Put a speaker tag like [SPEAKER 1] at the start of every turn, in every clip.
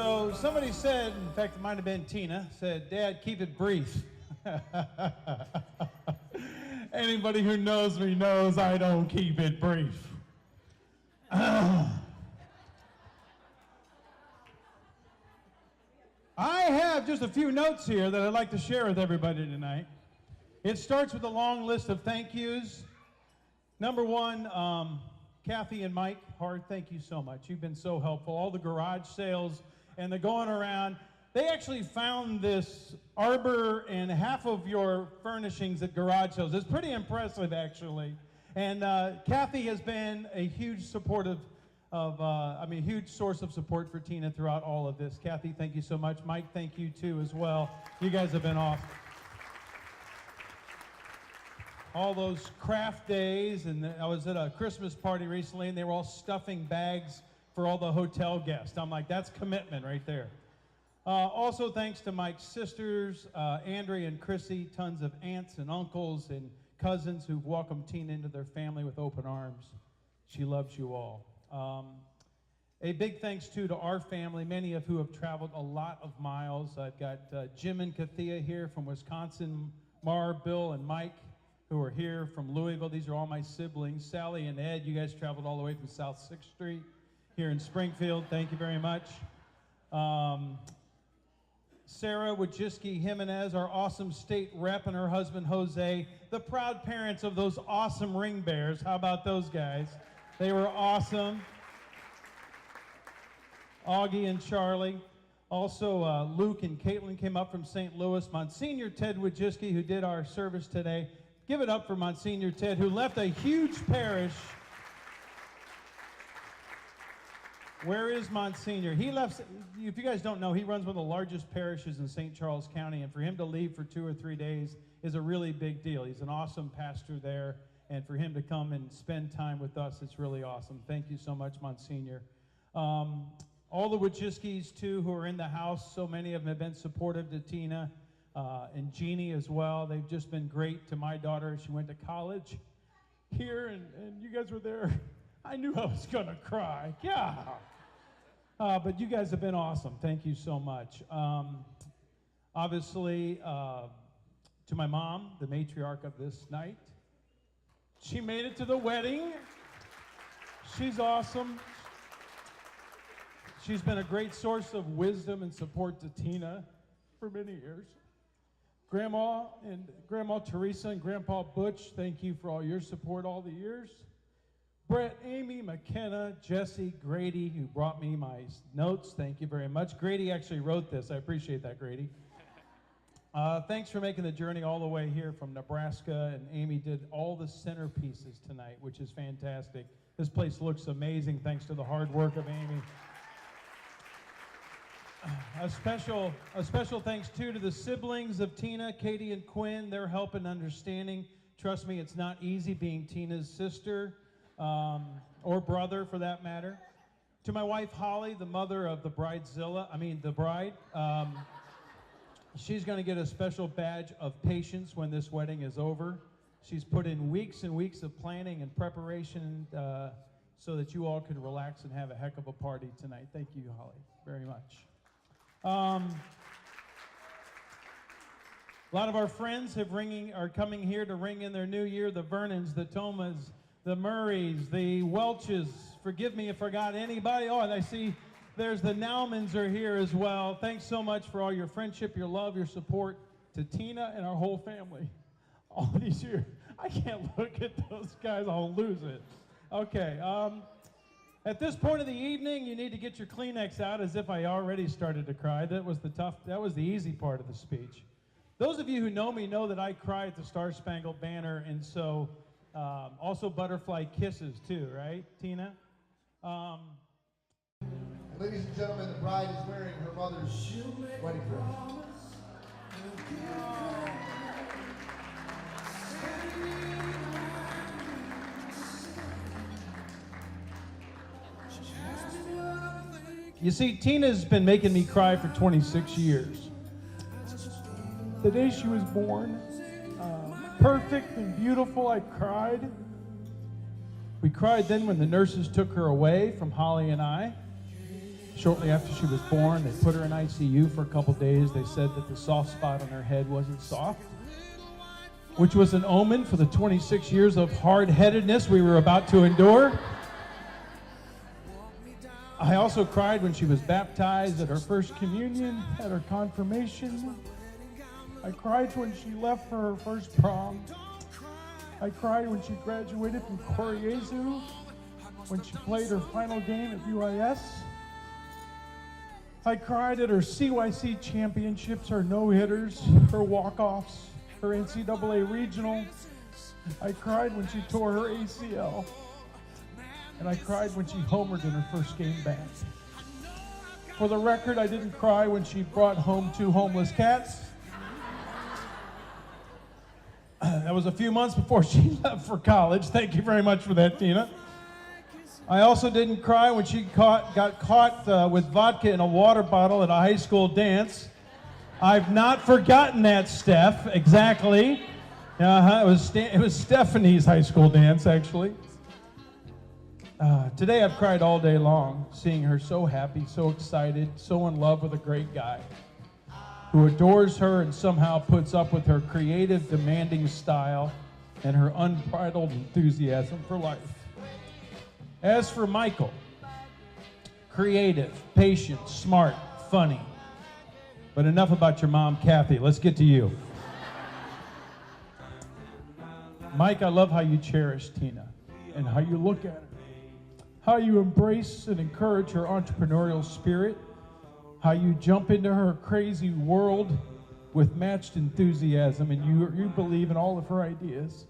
[SPEAKER 1] So somebody said, in fact, it might have been Tina, said, Dad, keep it brief. Anybody who knows me knows I don't keep it brief. I have just a few notes here that I'd like to share with everybody tonight. It starts with a long list of thank yous. Number one, Kathy and Mike Harth, thank you so much. You've been so helpful. All the garage sales and the going around. They actually found this arbor and half of your furnishings at garage sales. It's pretty impressive, actually. And Kathy has been a huge huge source of support for Tina throughout all of this. Kathy, thank you so much. Mike, thank you too as well. You guys have been awesome. All those craft days, and I was at a Christmas party recently, and they were all stuffing bags for all the hotel guests. I'm like, that's commitment right there. Also, thanks to Mike's sisters, Andrea and Chrissy, tons of aunts and uncles and cousins who've welcomed Tina into their family with open arms. She loves you all. A big thanks, too, to our family, many of who have traveled a lot of miles. I've got Jim and Kathia here from Wisconsin, Mar, Bill, and Mike, who are here from Louisville. These are all my siblings. Sally and Ed, you guys traveled all the way from South 6th Street here in Springfield. Thank you very much. Sarah Wojcicki Jimenez, our awesome state rep, and her husband, Jose, the proud parents of those awesome ring bears. How about those guys? They were awesome. Augie and Charlie. Also, Luke and Caitlin came up from St. Louis. Monsignor Ted Wojcicki, who did our service today. Give it up for Monsignor Ted, who left a huge parish. Where is Monsignor? He left, if you guys don't know, he runs one of the largest parishes in St. Charles County, and for him to leave for 2 or 3 days is a really big deal. He's an awesome pastor there, and for him to come and spend time with us, it's really awesome. Thank you so much, Monsignor. All the Wojcickis, too, who are in the house, so many of them have been supportive to Tina and Jeannie as well. They've just been great to my daughter. She went to college here, and you guys were there. I knew I was going to cry. Yeah. But you guys have been awesome. Thank you so much. Obviously, to my mom, the matriarch of this night. She made it to the wedding. She's awesome. She's been a great source of wisdom and support to Tina for many years. Grandma Teresa and Grandpa Butch, thank you for all your support all the years. Brett, Amy, McKenna, Jesse, Grady, who brought me my notes, thank you very much. Grady actually wrote this. I appreciate that, Grady. Thanks for making the journey all the way here from Nebraska, and Amy did all the centerpieces tonight, which is fantastic. This place looks amazing thanks to the hard work of Amy. A special thanks, too, to the siblings of Tina, Katie, and Quinn. Their help and understanding. Trust me, it's not easy being Tina's sister. Or brother, for that matter. To my wife, Holly, the mother of the bride. She's going to get a special badge of patience when this wedding is over. She's put in weeks and weeks of planning and preparation so that you all can relax and have a heck of a party tonight. Thank you, Holly, very much. A lot of our friends are coming here to ring in their new year. The Vernons, the Thomas, the Murrays, the Welches. Forgive me if I forgot anybody. Oh, and I see there's the Naumans are here as well. Thanks so much for all your friendship, your love, your support to Tina and our whole family. All these years. I can't look at those guys. I'll lose it. Okay. At this point of the evening, you need to get your Kleenex out as if I already started to cry. That was the easy part of the speech. Those of you who know me know that I cry at the Star Spangled Banner, and so also butterfly kisses too, right, Tina?
[SPEAKER 2] Ladies and gentlemen, the bride is wearing her mother's wedding dress. You see, Tina's been making me cry for 26 years. The day she was born, perfect and beautiful, I cried. We cried then when the nurses took her away from Holly and I. Shortly after she was born, they put her in ICU for a couple days. They said that the soft spot on her head wasn't soft, which was an omen for the 26 years of hard-headedness we were about to endure. I also cried when she was baptized, at her first communion, at her confirmation. I cried when she left for her first prom. I cried when she graduated from Koryezu, when she played her final game at UIS. I cried at her CYC championships, her no-hitters, her walk-offs, her NCAA regional. I cried when she tore her ACL. And I cried when she homered in her first game back. For the record, I didn't cry when she brought home 2 homeless cats. That was a few months before she left for college. Thank you very much for that, Tina. I also didn't cry when she got caught with vodka in a water bottle at a high school dance. I've not forgotten that, Steph, exactly. It was Stephanie's high school dance, actually. Today I've cried all day long, seeing her so happy, so excited, so in love with a great guy who adores her and somehow puts up with her creative, demanding style and her unbridled enthusiasm for life. As for Michael, creative, patient, smart, funny. But enough about your mom, Kathy. Let's get to you. Mike, I love how you cherish Tina and how you look at her, how you embrace and encourage her entrepreneurial spirit, how you jump into her crazy world with matched enthusiasm, and you believe in all of her ideas,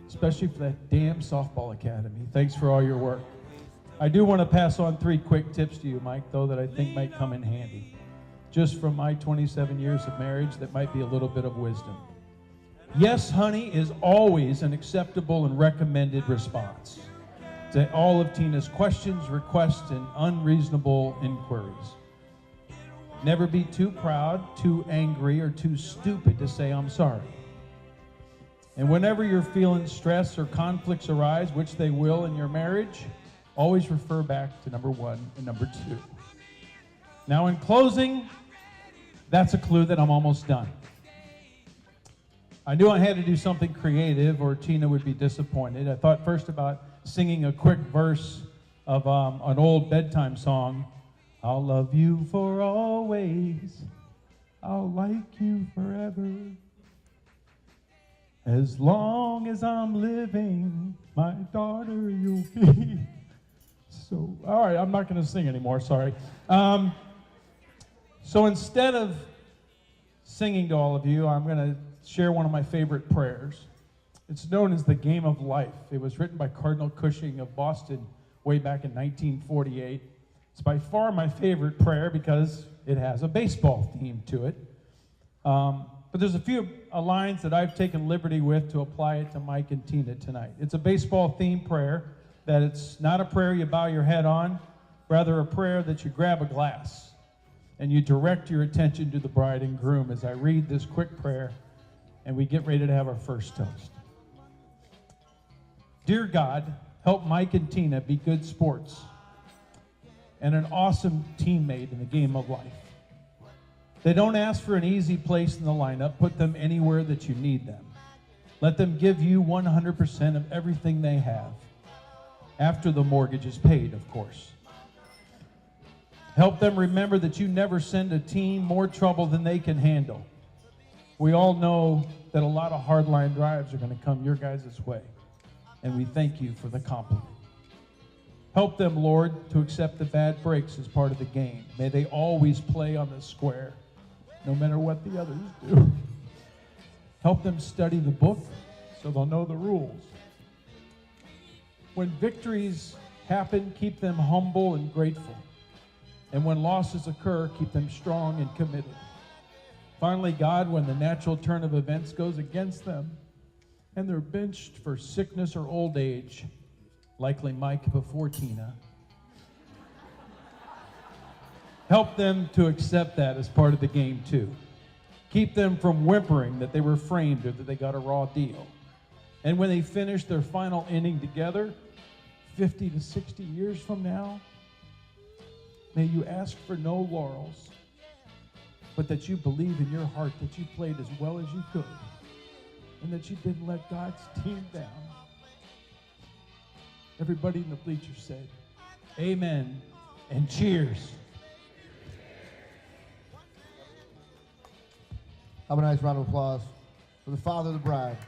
[SPEAKER 2] especially for that damn softball academy. Thanks for all your work. I do want to pass on 3 quick tips to you, Mike, though, that I think might come in handy. Just from my 27 years of marriage, that might be a little bit of wisdom. Yes, honey is always an acceptable and recommended response to all of Tina's questions, requests, and unreasonable inquiries. Never be too proud, too angry, or too stupid to say I'm sorry. And whenever you're feeling stress or conflicts arise, which they will in your marriage, always refer back to number 1 and number 2. Now, in closing, that's a clue that I'm almost done. I knew I had to do something creative or Tina would be disappointed. I thought first about singing a quick verse of an old bedtime song. I'll love you for always. I'll like you forever. As long as I'm living, my daughter you'll be. So, all right, I'm not going to sing anymore, sorry. So instead of singing to all of you, I'm going to share one of my favorite prayers. It's known as the Game of Life. It was written by Cardinal Cushing of Boston way back in 1948. It's by far my favorite prayer because it has a baseball theme to it. But there's a few lines that I've taken liberty with to apply it to Mike and Tina tonight. It's a baseball-themed prayer, that it's not a prayer you bow your head on, rather a prayer that you grab a glass and you direct your attention to the bride and groom as I read this quick prayer and we get ready to have our first toast. Dear God, help Mike and Tina be good sports and an awesome teammate in the game of life. They don't ask for an easy place in the lineup. Put them anywhere that you need them. Let them give you 100% of everything they have. After the mortgage is paid, of course. Help them remember that you never send a team more trouble than they can handle. We all know that a lot of hardline drives are going to come your guys' way, and we thank you for the compliment. Help them, Lord, to accept the bad breaks as part of the game. May they always play on the square, no matter what the others do. Help them study the book so they'll know the rules. When victories happen, keep them humble and grateful. And when losses occur, keep them strong and committed. Finally, God, when the natural turn of events goes against them and they're benched for sickness or old age, likely Mike before Tina, help them to accept that as part of the game too. Keep them from whimpering that they were framed or that they got a raw deal. And when they finish their final inning together, 50 to 60 years from now, May you ask for no laurels, but that you believe in your heart that you played as well as you could, and that you didn't let God's team down. Everybody in the bleachers said,
[SPEAKER 1] Amen and cheers.
[SPEAKER 3] Have a nice round of applause for the father of the bride.